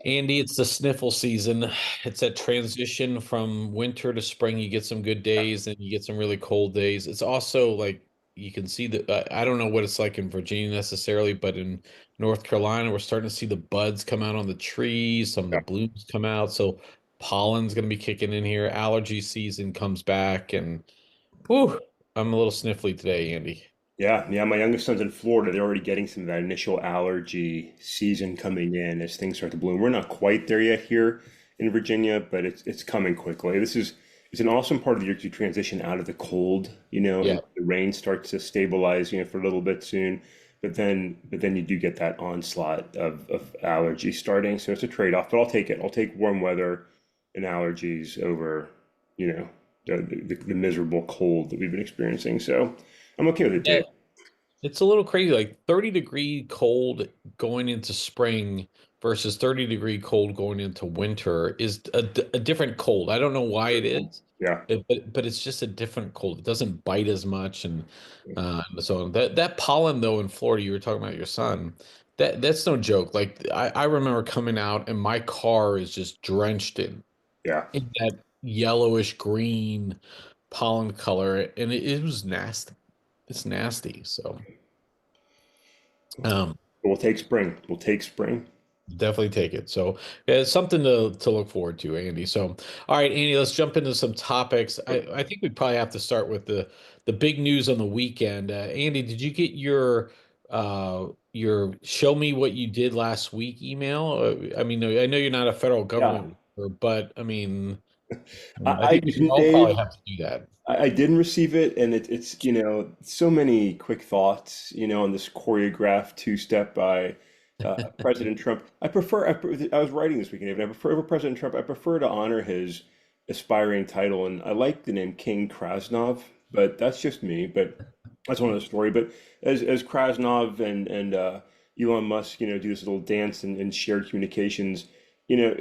Andy, it's the sniffle season. It's that transition from winter to spring. You get some good days and you get some really cold days. It's also like you can see that I don't know what it's like in Virginia necessarily, but in North Carolina, we're starting to see the buds come out on the trees, some of the blooms come out. So pollen's going to be kicking in here. Allergy season comes back, and whew, I'm a little sniffly today, Andy. Yeah, yeah. My youngest son's in Florida. They're already getting some of that initial allergy season coming in as things start to bloom. We're not quite there yet here in Virginia, but it's coming quickly. It's an awesome part of the year to transition out of the cold, and Yeah. the rain starts to stabilize, for a little bit soon. But then you do get that onslaught of allergy starting. So it's a trade-off, but I'll take it. I'll take warm weather and allergies over, you know, the miserable cold that we've been experiencing. So I'm okay with it too. Yeah. It's a little crazy, like 30-degree cold going into spring versus 30-degree cold going into winter is a different cold. I don't know why it is, Yeah. but it's just a different cold. It doesn't bite as much, and so on. That pollen though in Florida, you were talking about your son. That's no joke. Like I remember coming out and my car is just drenched Yeah. in that yellowish green pollen color, and it was nasty. It's nasty. So. Um, But we'll take spring. We'll take spring. Definitely take it. So yeah, it's something to look forward to, Andy. So all right, Andy, let's jump into some topics. I think we probably have to start with the big news on the weekend. Andy, did you get your show me what you did last week email? I mean, I know you're not a federal Yeah. government worker, but I mean, I I think we should didn't, all probably Dave. have to do that. I didn't receive it, and it's so many quick thoughts on this choreographed two-step by President Trump. I was writing this weekend, and I prefer over President Trump. I prefer to honor his aspiring title, and I like the name King Krasnov, but that's just me. But that's one of the story. But as Krasnov and Elon Musk, do this little dance and shared communications, you know,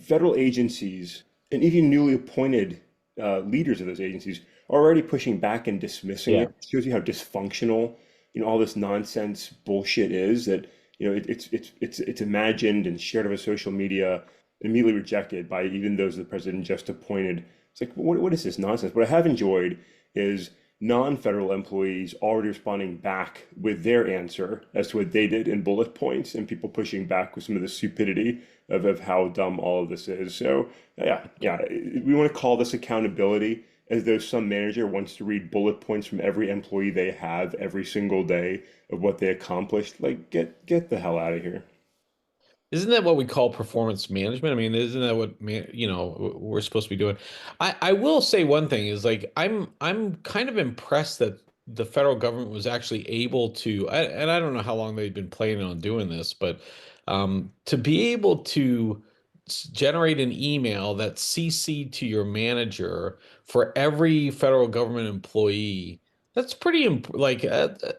federal agencies and even newly appointed leaders of those agencies are already pushing back and dismissing it. Yeah. It shows you how dysfunctional, all this nonsense bullshit is that, it's imagined and shared over social media and immediately rejected by even those the president just appointed. It's like, what is this nonsense? What I have enjoyed is non-federal employees already responding back with their answer as to what they did in bullet points and people pushing back with some of the stupidity of how dumb all of this is. So yeah, we want to call this accountability as though some manager wants to read bullet points from every employee they have every single day of what they accomplished. Like get the hell out of here. Isn't that what we call performance management? I mean, isn't that what we're supposed to be doing? I will say one thing is like I'm kind of impressed that the federal government was actually able to, and I don't know how long they've been planning on doing this, but to be able to generate an email that's CC'd to your manager for every federal government employee. That's pretty like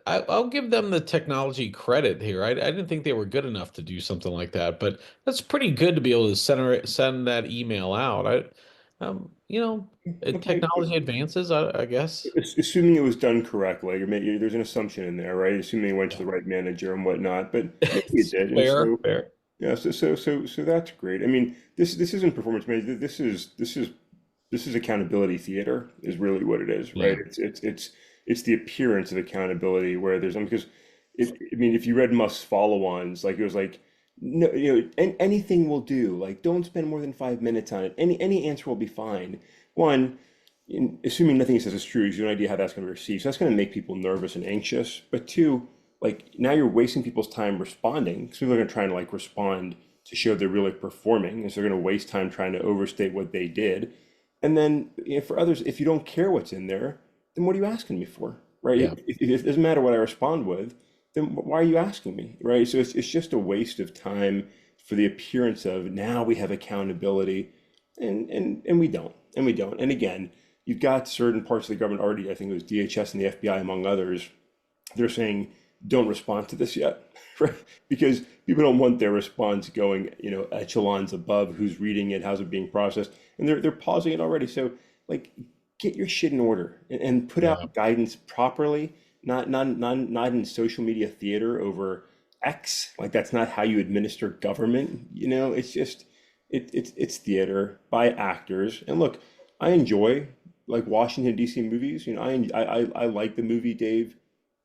I'll give them the technology credit here. I didn't think they were good enough to do something like that, but that's pretty good to be able to send that email out. Okay, Technology advances, I guess. assuming it was done correctly, there's an assumption in there, right? Assuming it went to Yeah. the right manager and whatnot, but maybe it It's did, and fair, so fair. yeah, so that's great. I mean, this isn't performance management. This is accountability theater, is really what it is, right? Yeah, It's the appearance of accountability where there's because I mean, if you read Musk's follow-ons, like it was like no, anything will do. Like don't spend more than 5 minutes on it. Any answer will be fine. One, assuming nothing he says is true, you have no idea how that's going to be received. So that's going to make people nervous and anxious. But two, like now you're wasting people's time responding because people are going to try and like respond to show they're really performing, and so they're going to waste time trying to overstate what they did. And then for others, if you don't care what's in there, then what are you asking me for, right? yeah. If it doesn't matter what I respond with, then why are you asking me, right? So it's just a waste of time for the appearance of now we have accountability, and we don't. And again, you've got certain parts of the government already. I think it was DHS and the FBI, among others. They're saying don't respond to this yet, right? Because people don't want their response going, echelons above who's reading it, how's it being processed, and they're pausing it already. So like, get your shit in order and put Yeah. out guidance properly, not in social media theater over X. Like that's not how you administer government. It's just it's theater by actors. And look, I enjoy like Washington D.C. movies. I like the movie Dave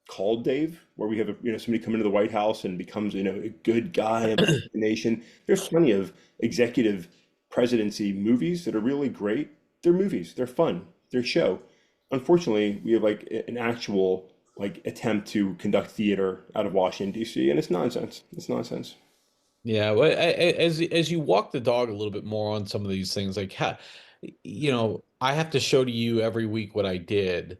called Dave, where we have somebody come into the White House and becomes a good guy and the nation. There's plenty of executive presidency movies that are really great. They're movies. They're fun. They're show. Unfortunately, we have like an actual like attempt to conduct theater out of Washington D.C. and it's nonsense. It's nonsense. Yeah, well, as you walk the dog a little bit more on some of these things, like I have to show to you every week what I did.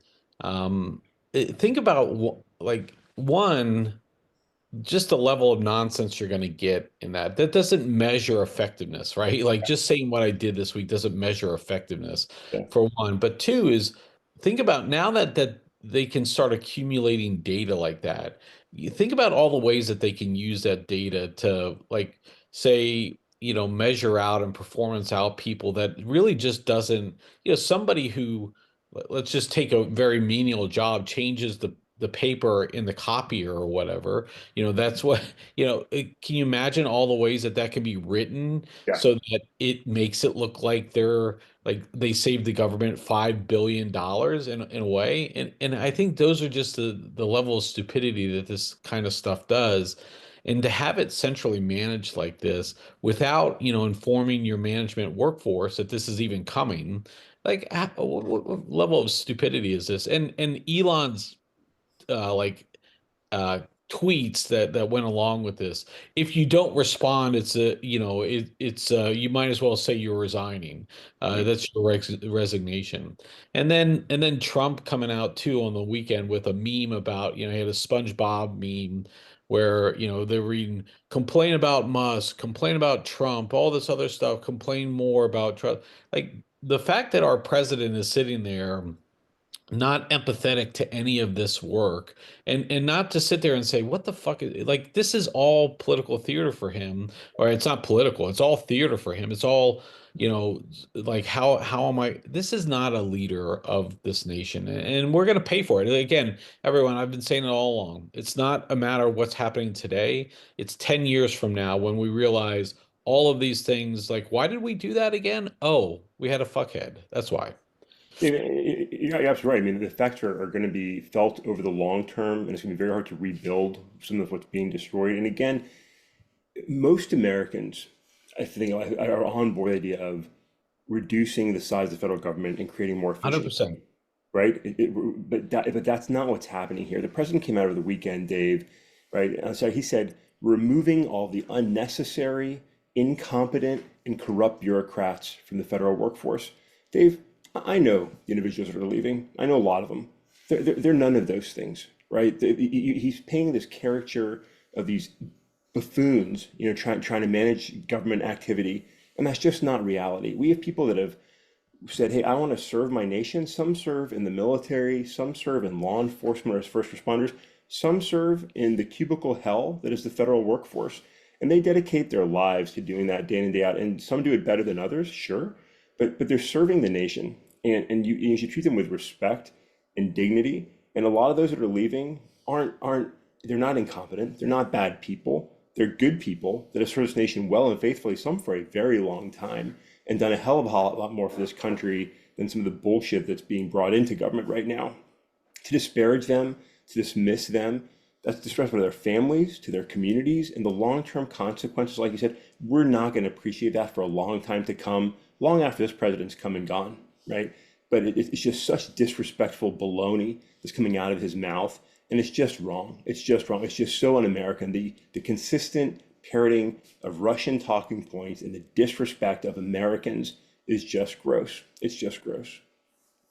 Think about like one, just the level of nonsense you're going to get in that. That doesn't measure effectiveness, right? Like just saying what I did this week doesn't measure effectiveness Yeah. for one. But two is think about now that they can start accumulating data like that. You think about all the ways that they can use that data to like say, measure out and performance out people that really just doesn't, somebody who let's just take a very menial job, changes the paper in the copier or whatever. That's what, can you imagine all the ways that that can be written Yeah. so that it makes it look like they saved the government $5 billion in a way? And I think those are just the level of stupidity that this kind of stuff does. And to have it centrally managed like this without, informing your management workforce that this is even coming, like what level of stupidity is this? And Elon's like tweets that went along with this. If you don't respond, it's a it's you might as well say you're resigning. Yeah. That's your resignation. And then Trump coming out too on the weekend with a meme about he had a SpongeBob meme where they're reading complain about Musk, complain about Trump, all this other stuff, complain more about Trump. Like the fact that our president is sitting there not empathetic to any of this work and not to sit there and say what the fuck is like this is all political theater for him, or it's not political, it's all theater for him, it's all like how am I, this is not a leader of this nation, and we're going to pay for it again. Everyone, I've been saying it all along, it's not a matter of what's happening today, it's 10 years from now when we realize all of these things, like why did we do that again? Oh, we had a fuckhead, that's why. You're absolutely right. I mean, the effects are going to be felt over the long term, and it's going to be very hard to rebuild some of what's being destroyed. And again, most Americans, I think, are on board the idea of reducing the size of the federal government and creating more efficiency, 100%. right? But that's not what's happening here. The president came out over the weekend, Dave, right? So he said, removing all the unnecessary, incompetent, and corrupt bureaucrats from the federal workforce. Dave, I know the individuals that are leaving. I know a lot of them. They're none of those things, right? He's painting this caricature of these buffoons, trying to manage government activity, and that's just not reality. We have people that have said, "Hey, I want to serve my nation." Some serve in the military, some serve in law enforcement as first responders, some serve in the cubicle hell that is the federal workforce, and they dedicate their lives to doing that day in and day out. And some do it better than others, sure, but they're serving the nation, and you should treat them with respect and dignity. And a lot of those that are leaving aren't they're not incompetent. They're not bad people. They're good people that have served this nation well and faithfully, some for a very long time, and done a hell of a lot more for this country than some of the bullshit that's being brought into government right now. To disparage them, to dismiss them, that's disrespectful to their families, to their communities, and the long-term consequences, like you said, we're not going to appreciate that for a long time to come, long after this president's come and gone, right? But it's just such disrespectful baloney that's coming out of his mouth, and it's just wrong. It's just wrong. It's just so un-American. The consistent parroting of Russian talking points and the disrespect of Americans is just gross. It's just gross.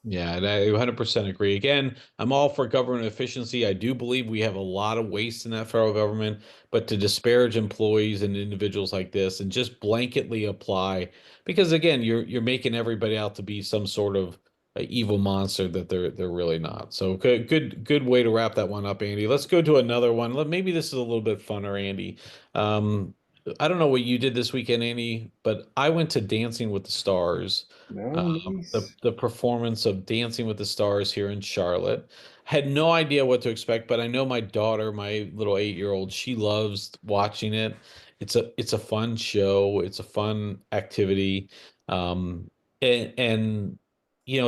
Yeah, and I 100% agree. Again, I'm all for government efficiency. I do believe we have a lot of waste in that federal government, but to disparage employees and individuals like this and just blanketly apply, because again, you're making everybody out to be some sort of evil monster that they're really not. So good way to wrap that one up, Andy. Let's go to another one. Maybe this is a little bit funner, Andy. Um, I don't know what you did this weekend, Andy, but I went to Dancing with the Stars, No, nice. the performance of Dancing with the Stars here in Charlotte. Had no idea what to expect, but I know my daughter, my little 8-year-old, she loves watching it. It's a fun show. It's a fun activity. Um, and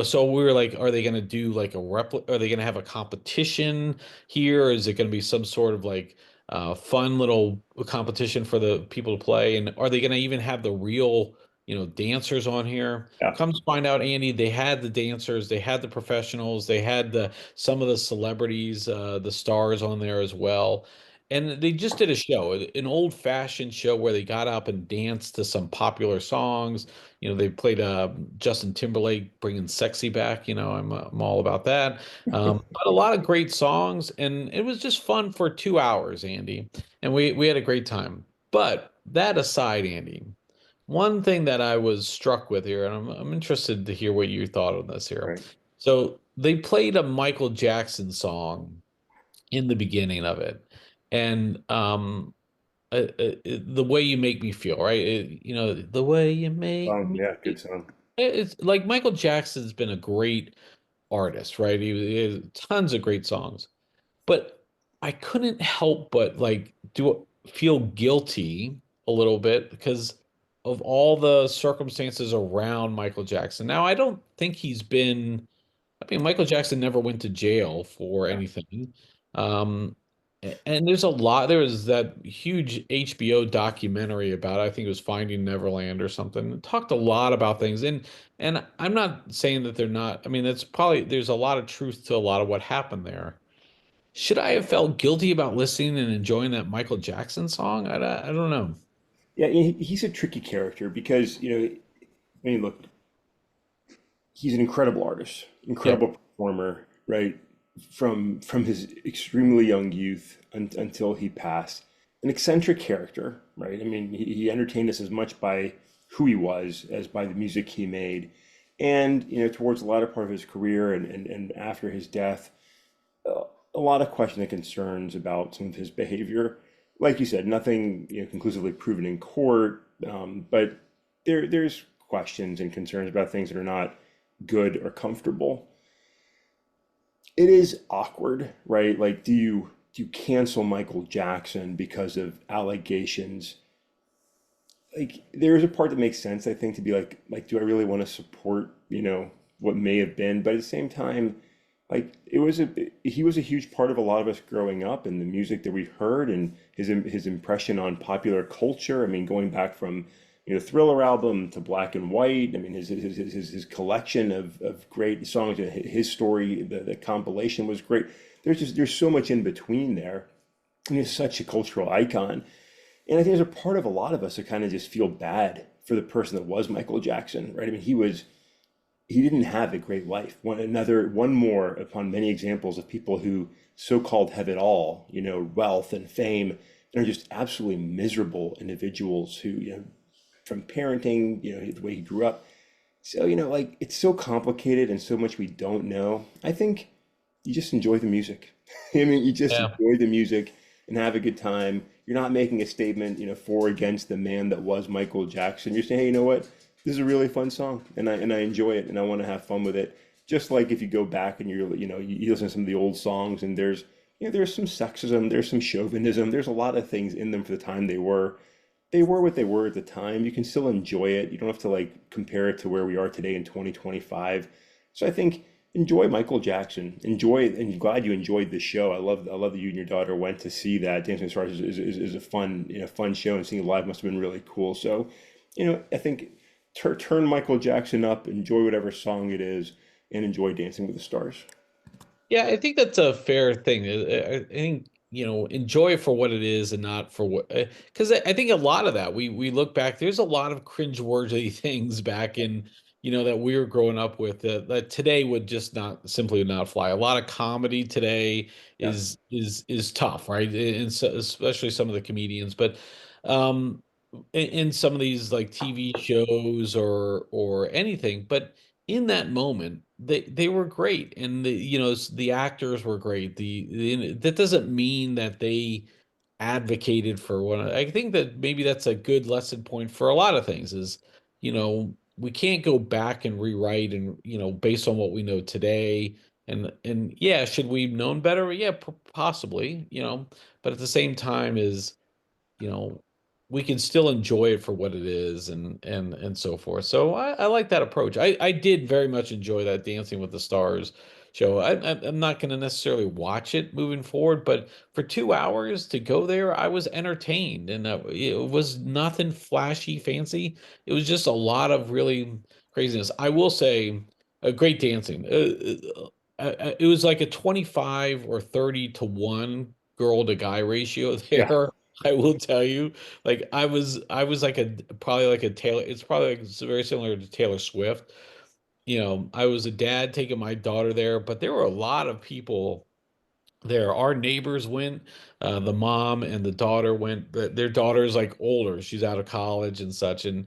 so we were like, are they going to do like a repli are they going to have a competition here? Or is it going to be some sort of like fun little competition for the people to play? And are they going to even have the real, dancers on here? Yeah. Come to find out, Andy, they had the dancers, they had the professionals, they had the some of the celebrities, the stars on there as well. And they just did a show, an old-fashioned show where they got up and danced to some popular songs. They played Justin Timberlake bringing "Sexy" back. I'm all about that. But a lot of great songs, and it was just fun for 2 hours, Andy. And we had a great time. But that aside, Andy, one thing that I was struck with here, and I'm interested to hear what you thought on this here. Right. So they played a Michael Jackson song in the beginning of it, and the way you make me feel, right? The way you make me. Yeah, good song. It's like Michael Jackson's been a great artist, right? He has tons of great songs, but I couldn't help but like do feel guilty a little bit because of all the circumstances around Michael Jackson. Now, I don't think I mean, Michael Jackson never went to jail for Yeah. anything. Um, and there was that huge HBO documentary about, I think it was Finding Neverland or something. It talked a lot about things. And I'm not saying that they're not, I mean, there's a lot of truth to a lot of what happened there. Should I have felt guilty about listening and enjoying that Michael Jackson song? I don't know. Yeah, he's a tricky character because, I mean, look, he's an incredible artist, Yeah. incredible performer, right? From his extremely young youth until he passed, an eccentric character, right? I mean, he entertained us as much by who he was as by the music he made, and towards the latter part of his career and after his death, a lot of questions and concerns about some of his behavior. Like you said, nothing conclusively proven in court, but there's questions and concerns about things that are not good or comfortable. It is awkward, right? Like, do you cancel Michael Jackson because of allegations? Like, there's a part that makes sense, I think, to be like, do I really want to support, what may have been? But at the same time, like, he was a huge part of a lot of us growing up and the music that we heard and his impression on popular culture. I mean, going back from Thriller album to Black and White. I mean, his collection of great songs, his story, the compilation was great. There's so much in between there. And he's such a cultural icon. And I think there's a part of a lot of us that kind of just feel bad for the person that was Michael Jackson, right? I mean, he didn't have a great life. One more upon many examples of people who so-called have it all, wealth and fame, and are just absolutely miserable individuals who, from parenting, the way he grew up. So, like, it's so complicated and so much we don't know. I think you just enjoy the music. I mean, you just Yeah. enjoy the music and have a good time. You're not making a statement, for or against the man that was Michael Jackson. You're saying, hey, you know what? This is a really fun song, and I enjoy it, and I want to have fun with it. Just like if you go back and you listen to some of the old songs, and there's some sexism, there's some chauvinism, there's a lot of things in them for the time they were what they were at the time. You can still enjoy it. You don't have to like compare it to where we are today in 2025. So I think enjoy Michael Jackson. Enjoy it, and glad you enjoyed the show. I love that you and your daughter went to see that. Dancing with the Stars is a fun show, and seeing it live must have been really cool. So, I think turn Michael Jackson up, enjoy whatever song it is, and enjoy Dancing with the Stars. Yeah, I think that's a fair thing. I think, enjoy it for what it is and not for what, because I think a lot of that we look back, there's a lot of cringeworthy things back in, that we were growing up with that today would just not simply not fly. A lot of comedy today Yeah. is tough, right? And so, especially some of the comedians, but um in some of these like TV shows or anything, but in that moment they were great, and the actors were great. That doesn't mean that they advocated for one. I think that maybe that's a good lesson point for a lot of things is, we can't go back and rewrite and, based on what we know today, And yeah, should we have known better? Yeah, possibly, but at the same time is you know, we can still enjoy it for what it is and so forth. So I like that approach. I did very much enjoy that Dancing with the Stars show. I'm not going to necessarily watch it moving forward, but for 2 hours to go there, I was entertained, and it was nothing flashy, fancy. It was just a lot of really craziness. I will say, great dancing. It was like a 25 or 30 to 1 girl to guy ratio Yeah, there. I will tell you, like I was like a probably like a Taylor. It's probably like it's very similar to Taylor Swift. I was a dad taking my daughter there, but there were a lot of people there. Our neighbors went, the mom and the daughter went. Their daughter's like older; she's out of college and such. And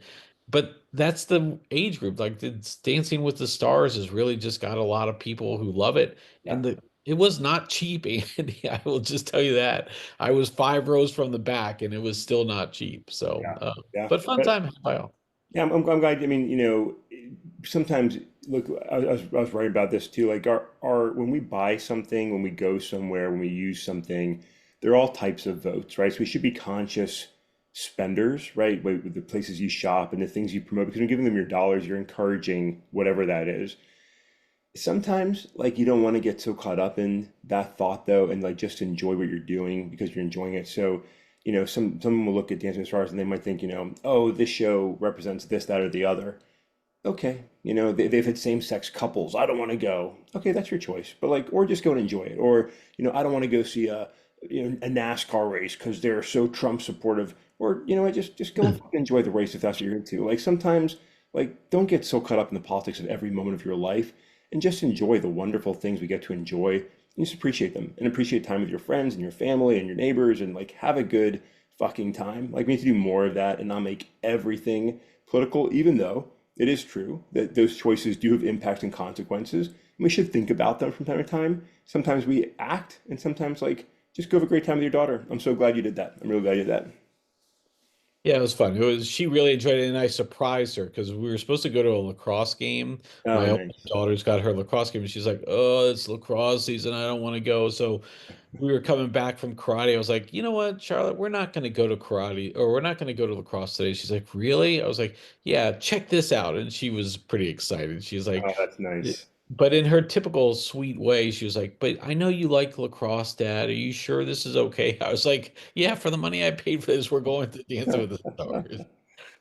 but that's the age group. Like it's Dancing with the Stars has really just got a lot of people who love it, yeah, and it was not cheap, Andy. I will just tell you that. I was 5 rows from the back, and it was still not cheap. So, yeah, yeah. but fun But time. By all. yeah, I'm glad. I mean, sometimes look, I was writing about this too. Like our when we buy something, when we go somewhere, when we use something, there are all types of votes, right? So we should be conscious spenders, right? With the places you shop and the things you promote, because when you're giving them your dollars, you're encouraging whatever that is. Sometimes, like, you don't want to get so caught up in that thought though, and like just enjoy what you're doing because you're enjoying it. So, someone will look at Dancing with the Stars and they might think, oh, this show represents this, that, or the other. Okay, they've had same-sex couples. I don't want to go. Okay, that's your choice. But like, or just go and enjoy it. Or, I don't want to go see a NASCAR race because they're so Trump supportive. Or, just go and fucking enjoy the race if that's what you're into. Like sometimes, like, don't get so caught up in the politics of every moment of your life and just enjoy the wonderful things we get to enjoy and just appreciate them and appreciate time with your friends and your family and your neighbors and like have a good fucking time. Like we need to do more of that and not make everything political, even though it is true that those choices do have impact and consequences. And we should think about them from time to time. Sometimes we act, and sometimes, like, just go have a great time with your daughter. I'm so glad you did that. I'm really glad you did that. Yeah, it was fun. She really enjoyed it, and I surprised her because we were supposed to go to a lacrosse game. Oh, My oldest nice. daughter's got her lacrosse game, and she's like, "Oh, it's lacrosse season. I don't want to go." So we were coming back from karate. I was like, "You know what, Charlotte? We're not going to go to karate, or we're not going to go to lacrosse today." She's like, "Really?" I was like, "Yeah, check this out." And she was pretty excited. She's like, Oh, that's nice. but in her typical sweet way, she was like, "But I know you like lacrosse, Dad. Are you sure this is okay?" I was like, "Yeah, for the money I paid for this, we're going to Dancing with the Stars."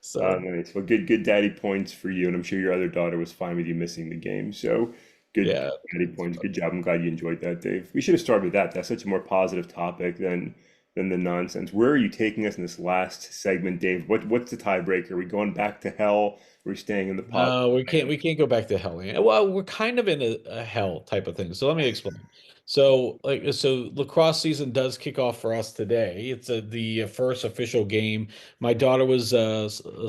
So Nice. Well, good daddy points for you, and I'm sure your other daughter was fine with you missing the game. So good yeah, daddy points. Good job. I'm glad you enjoyed that, Dave. We should have started with that. That's such a more positive topic than the nonsense. Where are you taking us in this last segment, Dave? What's the tiebreaker? Are we going back to hell? Are we staying in the positive no, we can't. land? We can't go back to hell. Well, we're kind of in a hell type of thing. So let me explain. So lacrosse season does kick off for us today. It's the first official game. My daughter was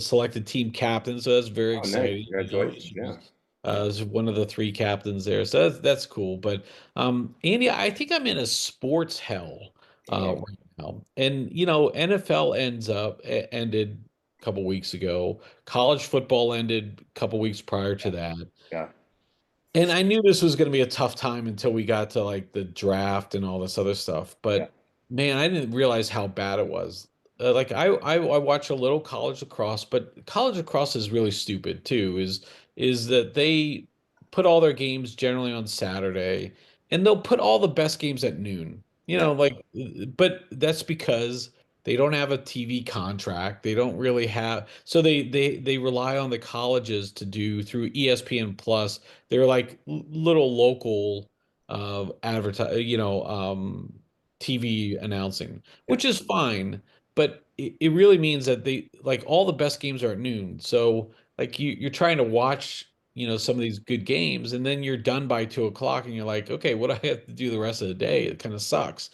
selected team captain, so that's very Oh, nice. exciting. Congratulations. She Yeah. was one of the three captains there, so that's cool. But Andy, I think I'm in a sports hell Oh, right now, and NFL ended a couple weeks ago. College football ended a couple weeks prior to that. yeah. And I knew this was going to be a tough time until we got to like the draft and all this other stuff. Yeah. But man, I didn't realize how bad it was. Like I watch a little college lacrosse, but college lacrosse is really stupid too. Is that they put all their games generally on Saturday, and they'll put all the best games at noon. Yeah. But that's because they don't have a TV contract. They don't really have, so they rely on the colleges to do through ESPN Plus. They're like little local advertise, TV announcing, Yeah. which is fine, but it really means that they like all the best games are at noon. So like you're trying to watch, some of these good games, and then you're done by 2 o'clock, and you're like, okay, what do I have to do the rest of the day? It kind of sucks.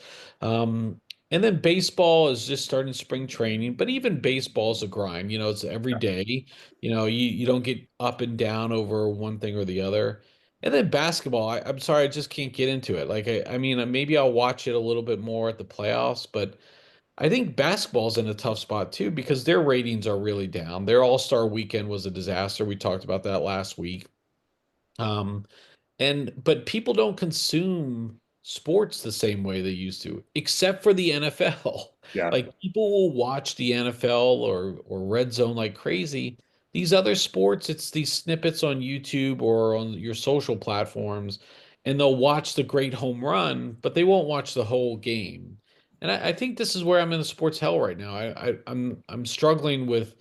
And then baseball is just starting spring training, but even baseball is a grind. It's every day. You don't get up and down over one thing or the other. And then basketball, I'm sorry, I just can't get into it. Like, I mean, maybe I'll watch it a little bit more at the playoffs, but I think basketball's in a tough spot too because their ratings are really down. Their All-Star weekend was a disaster. We talked about that last week. Um, And but people don't consume sports the same way they used to, except for the NFL. Yeah. Like people will watch the NFL or Red Zone like crazy. These other sports, it's these snippets on YouTube or on your social platforms, and they'll watch the great home run, but they won't watch the whole game. And I think this is where I'm in the sports hell right now. I'm struggling with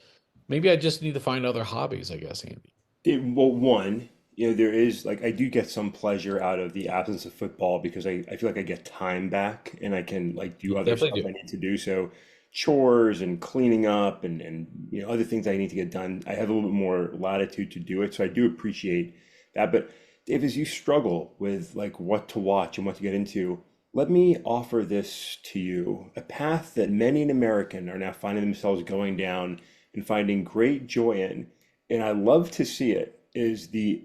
maybe I just need to find other hobbies, I guess, Andy. Well, one, there is like I do get some pleasure out of the absence of football because I feel like I get time back and I can like You do other definitely stuff do. I need to do. So chores and cleaning up and other things I need to get done. I have a little bit more latitude to do it. So I do appreciate that. But Dave, as you struggle with like what to watch and what to get into, let me offer this to you, a path that many an American are now finding themselves going down and finding great joy in, and I love to see it, is the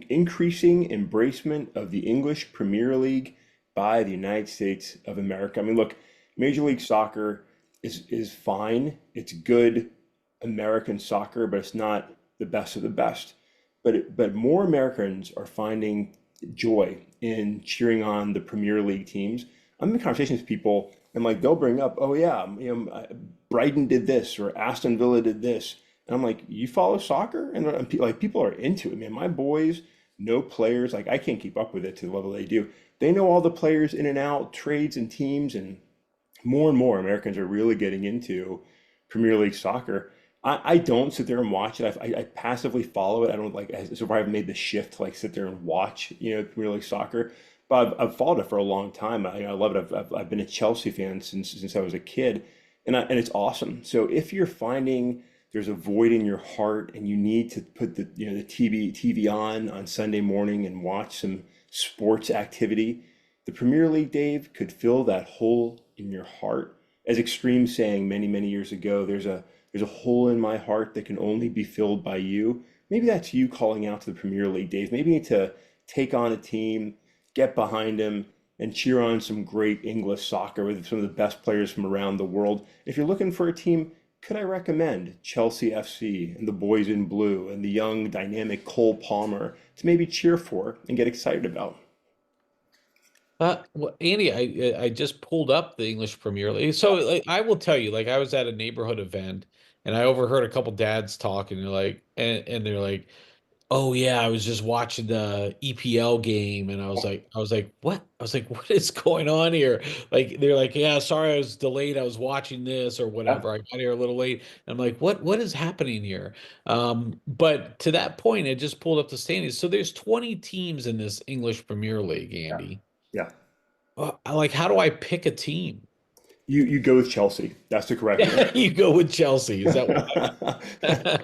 increasing embracement of the English Premier League by the United States of America. I mean, look, Major League Soccer is fine. It's good American soccer, but it's not the best of the best. But more Americans are finding joy in cheering on the Premier League teams. I'm in conversations with people, and like they'll bring up, oh yeah, Brighton did this or Aston Villa did this, and I'm like, you follow soccer? And like people are into it, man. My boys know players. Like I can't keep up with it to the level they do. They know all the players in and out, trades and teams, and more and more Americans are really getting into Premier League soccer. I don't sit there and watch it. I passively follow it. I don't like, so far I haven't made the shift to like sit there and watch, Premier League soccer. But I've followed it for a long time. I love it. I've been a Chelsea fan since I was a kid, and it's awesome. So if you're finding there's a void in your heart and you need to put the TV on Sunday morning and watch some sports activity, the Premier League, Dave, could fill that hole in your heart. As Extreme saying many years ago, there's a hole in my heart that can only be filled by you. Maybe that's you calling out to the Premier League, Dave. Maybe you need to take on a team, get behind them, and cheer on some great English soccer with some of the best players from around the world. If you're looking for a team, could I recommend Chelsea FC and the Boys in Blue and the young, dynamic Cole Palmer to maybe cheer for and get excited about? Well, Andy, I just pulled up the English Premier League. So like, I will tell you, like I was at a neighborhood event and I overheard a couple dads talking. And they're like, "Oh yeah, I was just watching the EPL game," and I was like, "What?" I was like, "What is going on here?" Like they're like, "Yeah, sorry, I was delayed. I was watching this or Yeah, whatever. I got here a little late." And I'm like, "What is happening here?" But to that point, I just pulled up the standings. So there's 20 teams in this English Premier League, yeah, Andy. yeah. Like, how do I pick a team? You go with Chelsea. That's the correct answer. You go with Chelsea. Is that why?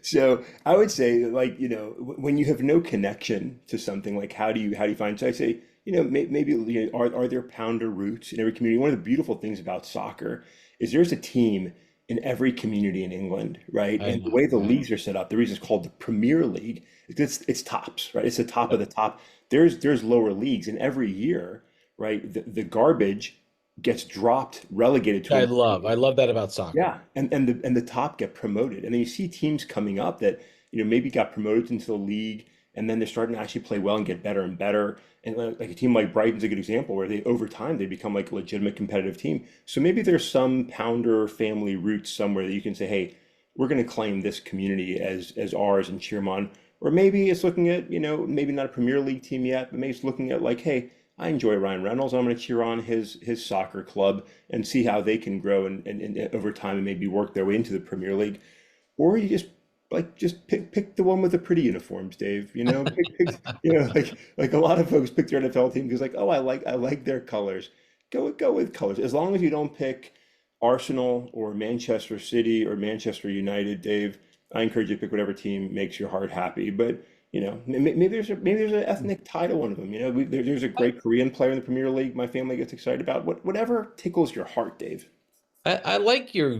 So I would say, like, when you have no connection to something, like how do you find? So I say, maybe are there pounder roots in every community? One of the beautiful things about soccer is there's a team in every community in England, right? I And the know. way the Yeah. leagues are set up, the reason it's called the Premier League is 'cause it's tops, right? It's the top of Yep. the top. There's lower leagues, and every year, right, the garbage gets dropped, relegated to a I love that about soccer. yeah, and the top get promoted, and then you see teams coming up that maybe got promoted into the league, and then they're starting to actually play well and get better and better. And like a team like Brighton's a good example where they over time they become like a legitimate competitive team. So maybe there's some Pounder family roots somewhere that you can say, hey, we're going to claim this community as ours and cheer 'em on. Or maybe it's looking at maybe not a Premier League team yet, but maybe it's looking at like, hey, I enjoy Ryan Reynolds. I'm going to cheer on his soccer club and see how they can grow and over time and maybe work their way into the Premier League. Or you just pick the one with the pretty uniforms, Dave. Like a lot of folks pick their NFL team because like, oh, I like their colors. Go with colors. As long as you don't pick Arsenal or Manchester City or Manchester United, Dave, I encourage you to pick whatever team makes your heart happy. But maybe there's an ethnic tie to one of them. There's a great Korean player in the Premier League my family gets excited about. Whatever tickles your heart, Dave. I like your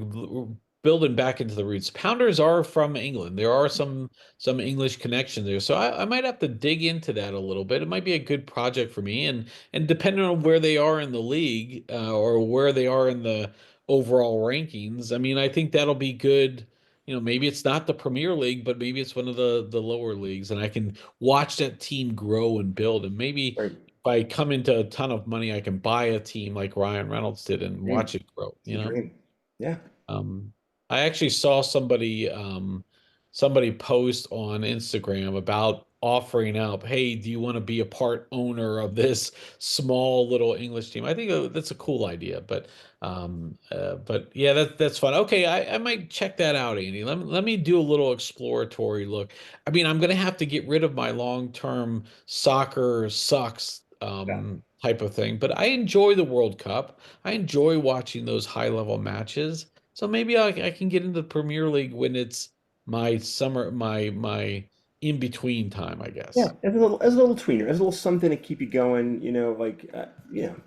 building back into the roots. Pounders are from England. There are some English connection there, so I might have to dig into that a little bit. It might be a good project for me, and depending on where they are in the league or where they are in the overall rankings, I mean, I think that'll be good. maybe it's not the Premier League, but maybe it's one of the lower leagues, and I can watch that team grow and build. And maybe Right. if I come into a ton of money, I can buy a team like Ryan Reynolds did and Dream. watch it grow, It's a dream. Yeah. Um, I actually saw somebody post on Instagram about offering up, hey, do you want to be a part owner of this small little English team? I think that's a cool idea, but yeah, that's fun. Okay, I might check that out, Andy. Let me do a little exploratory look. I mean, I'm gonna have to get rid of my long-term soccer sucks Yeah. type of thing, but I enjoy the World Cup. I enjoy watching those high-level matches. So maybe I can get into the Premier League when it's my summer, my in between time, I Yeah, guess. as a little tweener, as a little something to keep you going,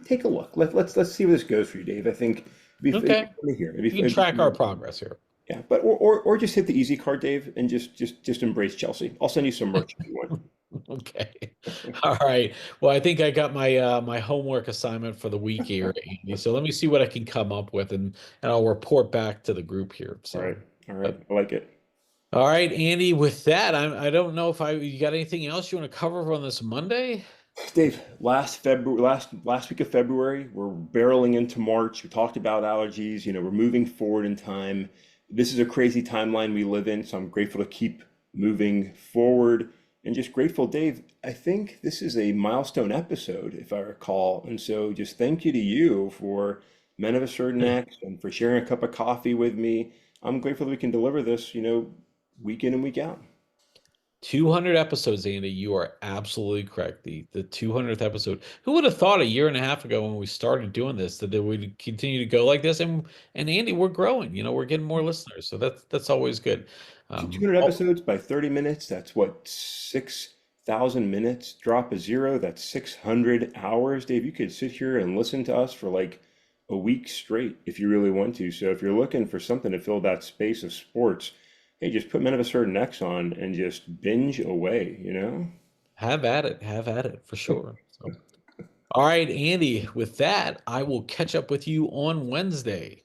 take a look. Let's see where this goes for you, Dave. I think it'd be Okay, fun to hear. we can track our progress here. Yeah, but or just hit the easy card, Dave, and just embrace Chelsea. I'll send you some merch if you want. Okay. All right. Well, I think I got my homework assignment for the week here, Andy. So let me see what I can come up with and I'll report back to the group here. All right, So, all right, but I like it. all right, Andy, with that, I don't know if you got anything else you want to cover on this Monday? Dave, last week of February, we're barreling into March. We talked about allergies. We're moving forward in time. This is a crazy timeline we live in, so I'm grateful to keep moving forward and just grateful, Dave. I think this is a milestone episode, if I recall, and so just thank you to you for Men of a Certain X and for sharing a cup of coffee with me. I'm grateful that we can deliver this, week in and week out. 200 episodes, Andy. You are absolutely correct. The 200th episode. Who would have thought a year and a half ago when we started doing this that we'd continue to go like this? And Andy, we're growing. We're getting more listeners, so that's always good. 200 Oh, episodes by 30 minutes. That's what, 6,000 minutes? Drop a zero. That's 600 hours. Dave, you could sit here and listen to us for like a week straight if you really want to. So if you're looking for something to fill that space of sports, hey, just put Men of a Certain X on and just binge away. have at it for sure. So, all right, Andy. With that, I will catch up with you on Wednesday.